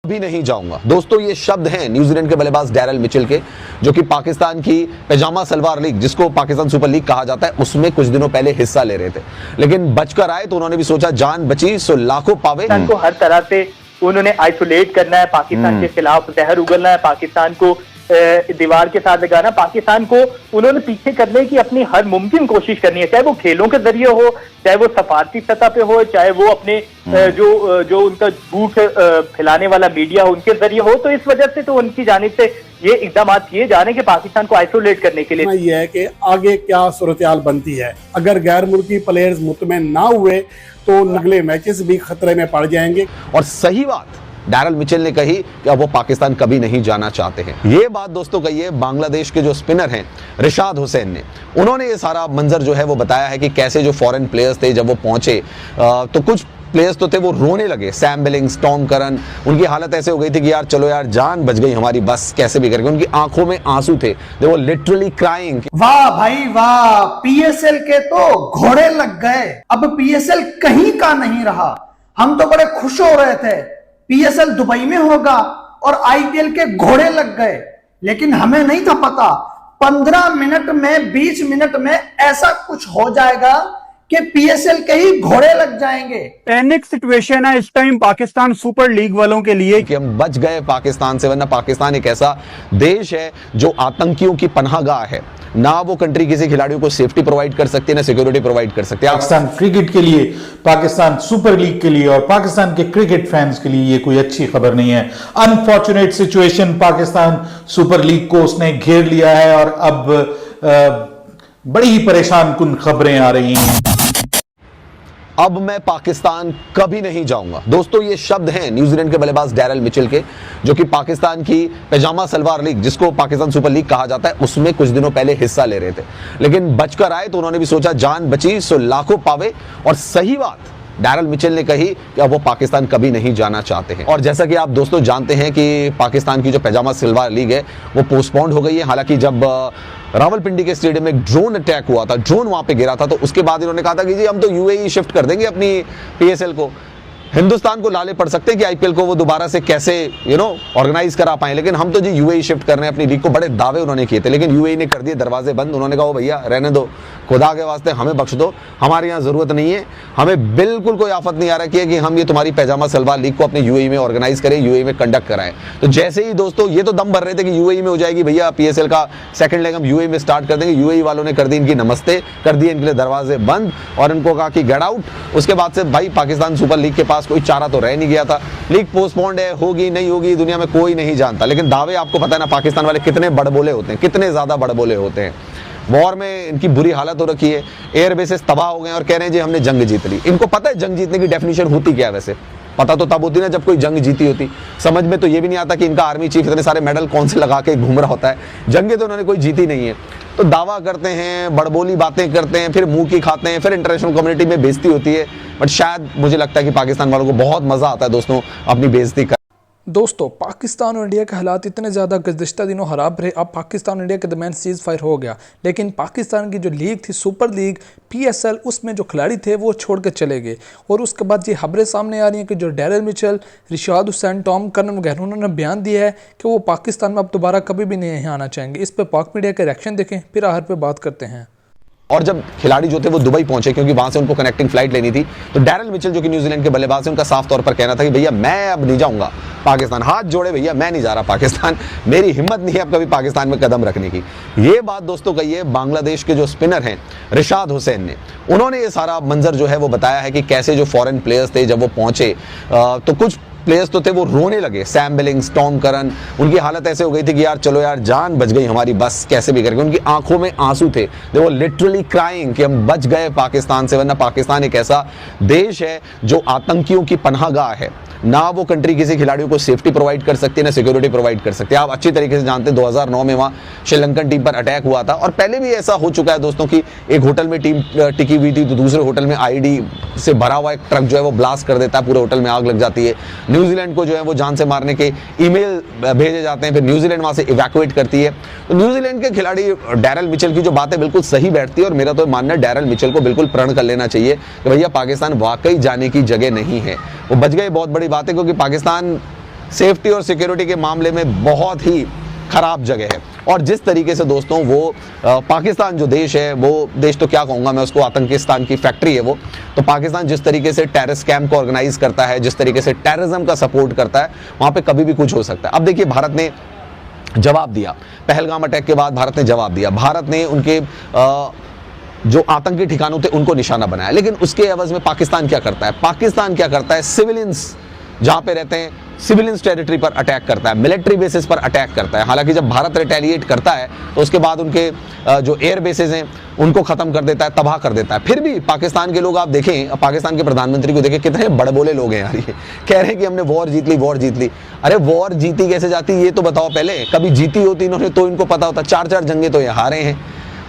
भी नहीं जाऊंगा। दोस्तों ये शब्द हैं न्यूजीलैंड के बल्लेबाज डैरल मिचेल के, जो कि पाकिस्तान की पैजामा सलवार लीग, जिसको पाकिस्तान सुपर लीग कहा जाता है, उसमें कुछ दिनों पहले हिस्सा ले रहे थे। लेकिन बचकर आए तो उन्होंने भी सोचा जान बची सो लाखों पावे। पाकिस्तान को हर तरह से उन्होंने आइसोलेट करना है, पाकिस्तान के खिलाफ जहर उगलना है, पाकिस्तान को दीवार के साथ लगाना, पाकिस्तान को उन्होंने पीछे करने की अपनी हर मुमकिन कोशिश करनी है, चाहे वो खेलों के जरिए हो, चाहे वो सफारती सतह पे हो, चाहे वो अपने जो उनका झूठ फैलाने वाला मीडिया हो उनके जरिए हो। तो इस वजह से तो उनकी जानिब से ये इकदाम किए जा रहे हैं कि पाकिस्तान को आइसोलेट करने के लिए। ये है कि आगे क्या सूरत-ए-हाल बनती है। अगर गैर मुल्की प्लेयर्स मुतमईन ना हुए तो अगले मैचेस भी खतरे में पड़ जाएंगे। और सही बात डैरल मिचेल ने कही कि अब वो पाकिस्तान कभी नहीं जाना चाहते हैं। ये बात दोस्तों कही है बांग्लादेश के जो स्पिनर हैं रिशाद हुसैन ने। उन्होंने ये सारा मंजर जो है वो बताया है कि कैसे जो फॉरेन प्लेयर्स थे जब वो पहुंचे तो कुछ प्लेयर्स तो थे वो रोने लगे। सैम बिलिंग्स, टॉम करन, उनकी हालत ऐसे हो गई थी कि यार चलो यार जान बच गई हमारी, बस कैसे भी करके। उनकी आंखों में आंसू थे, दे वर लिटरली क्राइंग। वाह भाई वाह, पीएसएल के तो घोड़े लग गए। अब पीएसएल कहीं का नहीं रहा। हम तो बड़े खुश हो रहे थे पीएसएल दुबई में होगा और आईपीएल के घोड़े लग गए, लेकिन हमें नहीं था पता 15 मिनट में 20 मिनट में ऐसा कुछ हो जाएगा कि पीएसएल के ही घोड़े लग जाएंगे। पैनिक सिचुएशन है इस टाइम पाकिस्तान सुपर लीग वालों के लिए कि हम बच गए पाकिस्तान से, वरना पाकिस्तान एक ऐसा देश है जो आतंकियों की पनाहगाह है। ना वो कंट्री किसी खिलाड़ियों को सेफ्टी प्रोवाइड कर सकती है, ना सिक्योरिटी प्रोवाइड कर सकती है। पाकिस्तान क्रिकेट के लिए, पाकिस्तान सुपर लीग के लिए और पाकिस्तान के क्रिकेट फैंस के लिए ये कोई अच्छी खबर नहीं है। Unfortunate situation, Pakistan super league को उसने घेर लिया है और अब बड़ी ही परेशान कुन खबरें आ रही हैं। अब मैं पाकिस्तान कभी नहीं जाऊंगा। दोस्तों ये शब्द हैं न्यूजीलैंड के बल्लेबाज डैरल मिचेल के, जो कि पाकिस्तान की पैजामा सलवार लीग, जिसको पाकिस्तान सुपर लीग कहा जाता है, उसमें कुछ दिनों पहले हिस्सा ले रहे थे। लेकिन बचकर आए तो उन्होंने भी सोचा जान बची सो लाखों पावे। और सही बात डैरल मिचेल ने कही कि अब वो पाकिस्तान कभी नहीं जाना चाहते हैं। और जैसा कि आप दोस्तों जानते हैं कि पाकिस्तान की जो पैजामा सलवार लीग है वो पोस्टपोन्ड हो गई है। हालांकि जब रावलपिंडी के स्टेडियम में एक ड्रोन अटैक हुआ था, ड्रोन वहां पे गिरा था, तो उसके बाद इन्होंने कहा था कि जी हम तो यूएई शिफ्ट कर देंगे अपनी पीएसएल को। हिंदुस्तान को लाले पड़ सकते हैं कि आईपीएल को वो दोबारा से कैसे ऑर्गेनाइज करा पाए, लेकिन हम तो जी यूएई शिफ्ट कर रहे हैं अपनी लीग को। बड़े दावे उन्होंने किए थे, लेकिन यूएई ने कर दिए दरवाजे बंद। उन्होंने कहा भैया रहने दो, खुदा के वास्ते हमें बख्श दो, हमारे यहाँ जरूरत नहीं है, हमें बिल्कुल कोई आफत नहीं आ रखी है कि हम ये तुम्हारी पैजामा सलवार लीग को अपने यूएई में ऑर्गेनाइज करें, यूएई में कंडक्ट कराएं। तो जैसे ही दोस्तों ये तो दम भर रहे थे कि यूएई में हो जाएगी भैया पीएसएल का सेकंड लेग हम यूएई में स्टार्ट कर देंगे, यूएई वालों ने कर दी इनकी नमस्ते, कर दिए इनके लिए दरवाजे बंद और इनको कहा कि गेट आउट। उसके बाद से भाई पाकिस्तान सुपर लीग के पास कोई चारा तो रह नहीं गया था। लीग पोस्टपोन्ड है, होगी नहीं होगी दुनिया में कोई नहीं जानता, लेकिन दावे आपको पता है ना पाकिस्तान वाले कितने बड़बोले होते हैं, कितने ज्यादा बड़बोले होते हैं। वॉर में इनकी बुरी हालत हो रखी है, एयर बेसेस तबाह हो गए और कह रहे हैं जी हमने जंग जीत ली। इनको पता है जंग जीतने की डेफिनेशन होती क्या है? वैसे पता तो तब होती ना जब कोई जंग जीती होती। समझ में तो ये भी नहीं आता कि इनका आर्मी चीफ इतने सारे मेडल कौन से लगा के घूम रहा होता है। जंगे तो उन्होंने कोई जीती नहीं है। तो दावा करते हैं, बड़बोली बातें करते हैं, फिर मुंह की खाते हैं, फिर इंटरनेशनल कम्युनिटी में बेइज्जती होती है। बट शायद मुझे लगता है कि पाकिस्तान वालों को बहुत मजा आता है दोस्तों अपनी बेइज्जती कर। दोस्तों पाकिस्तान और इंडिया के हालात इतने ज़्यादा गुज़िश्ता दिनों ख़राब रहे। अब पाकिस्तान और इंडिया के दरमियान सीज़ फायर हो गया, लेकिन पाकिस्तान की जो लीग थी सुपर लीग पीएसएल, उसमें जो खिलाड़ी थे वो छोड़ कर चले गए। और उसके बाद ये खबरें सामने आ रही हैं कि जो Daryl Mitchell, Rishad Hussain, Tom Curran वगैरह उन्होंने बयान दिया है कि वो पाकिस्तान में अब दोबारा कभी भी नहीं आना चाहेंगे। इस पर पाक मीडिया के रिएक्शन देखें, फिर आखिर पर बात करते हैं। और जब खिलाड़ी जो थे वो दुबई पहुंचे क्योंकि वहां से उनको कनेक्टिंग फ्लाइट लेनी थी, तो डैरल मिचेल जो कि न्यूजीलैंड के बल्लेबाज हैं उनका साफ तौर पर कहना था कि भैया मैं अब नहीं जाऊंगा पाकिस्तान। हाथ जोड़े भैया मैं नहीं जा रहा पाकिस्तान, मेरी हिम्मत नहीं है अब कभी पाकिस्तान में कदम रखने की। ये बात दोस्तों कही है बांग्लादेश के जो स्पिनर हैं रिशाद हुसैन ने। उन्होंने ये सारा मंजर जो है वो बताया है कि कैसे जो फॉरेन प्लेयर्स थे जब वो पहुंचे तो कुछ प्लेयर्स तो थे वो रोने लगे। सैम बिलिंग्स, टॉम करन, उनकी हालत ऐसे हो गई थी कि यार चलो यार जान बच गई हमारी, बस कैसे भी करके। उनकी आंखों में आंसू थे, दे वर लिटरली क्राइंग कि हम बच गए पाकिस्तान से, वरना पाकिस्तान एक ऐसा देश है जो आतंकियों की पनाहगाह है। ना वो कंट्री किसी खिलाड़ियों को सेफ्टी प्रोवाइड कर सकती है, ना सिक्योरिटी प्रोवाइड कर सकती है। आप अच्छी तरीके से जानते हैं 2009 में वहाँ श्रीलंकन टीम पर अटैक हुआ था और पहले भी ऐसा हो चुका है दोस्तों कि एक होटल में टीम टिकी हुई थी तो दूसरे होटल में आईडी से भरा हुआ एक ट्रक जो है वो ब्लास्ट कर देता है, पूरे होटल में आग लग जाती है। न्यूजीलैंड को जो है वो जान से मारने के ईमेल भेजे जाते हैं, फिर न्यूजीलैंड वहां से इवैक्यूएट करती है। तो न्यूजीलैंड के खिलाड़ी डैरल मिचेल की जो बात है बिल्कुल सही बैठती है और मेरा तो मानना है डैरल मिचेल को बिल्कुल प्रण कर लेना चाहिए कि भैया पाकिस्तान वाकई जाने की जगह नहीं है। वो बच गए, बहुत बड़ी बात है, क्योंकि पाकिस्तान सेफ्टी और सिक्योरिटी के मामले में बहुत ही खराब जगह है। और जिस तरीके से दोस्तों वो पाकिस्तान जो देश है, वो देश तो क्या कहूँगा मैं उसको, आतंकिस्तान की फैक्ट्री है वो। तो पाकिस्तान जिस तरीके से टेररिस्ट कैंप को ऑर्गेनाइज करता है, जिस तरीके से टेररिज्म का सपोर्ट करता है, वहाँ पे कभी भी कुछ हो सकता है। अब देखिए भारत ने जवाब दिया, पहलगाम अटैक के बाद भारत ने जवाब दिया, भारत ने उनके जो आतंकी ठिकानों थे उनको निशाना बनाया। लेकिन उसके एवज में पाकिस्तान क्या करता है? पाकिस्तान क्या करता है? सिविलियंस जहां पे रहते हैं, सिविलियंस टेरिटरी पर अटैक करता है, मिलिट्री बेसिस पर अटैक करता है। हालांकि जब भारत रिटेलिएट करता है तो उसके बाद उनके जो एयर बेसिस हैं उनको खत्म कर देता है, तबाह कर देता है। फिर भी पाकिस्तान के लोग आप देखें, पाकिस्तान के प्रधानमंत्री को देखें, कितने बड़बोले लोग हैं यार। ये कह रहे हैं कि हमने वॉर जीत ली, वॉर जीत ली। अरे वॉर जीती कैसे जाती ये तो बताओ पहले। कभी जीती होती इन्होंने तो इनको पता होता। 4-4 जंगे तो ये हारे हैं,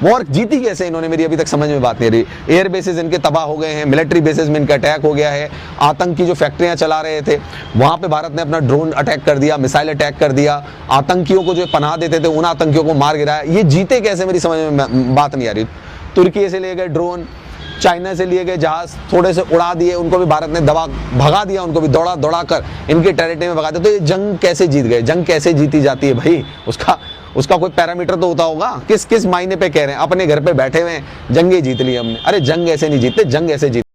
वॉर जीती कैसे इन्होंने, मेरी अभी तक समझ में बात नहीं रही। एयर बेसिस इनके तबाह हो गए हैं, मिलिट्री बेसिस में इनका अटैक हो गया है, आतंकी जो फैक्ट्रियां चला रहे थे वहां पे भारत ने अपना ड्रोन अटैक कर दिया, मिसाइल अटैक कर दिया, आतंकियों को जो पनाह देते थे उन आतंकियों को मार गिराया। ये जीते कैसे, मेरी समझ में बात नहीं आ रही। तुर्की से लिए गए ड्रोन, चाइना से लिए गए जहाज थोड़े से उड़ा दिए, उनको भी भारत ने भगा दिया, उनको भी दौड़ा दौड़ा कर इनके टेरिटरी में भगा दिया। तो ये जंग कैसे जीत गए? जंग कैसे जीती जाती है भाई? उसका कोई पैरामीटर तो होता होगा। किस मायने पे कह रहे हैं? अपने घर पे बैठे हुए हैं, जंगे जीत ली हमने। अरे जंग ऐसे नहीं जीतते, जंग ऐसे जीत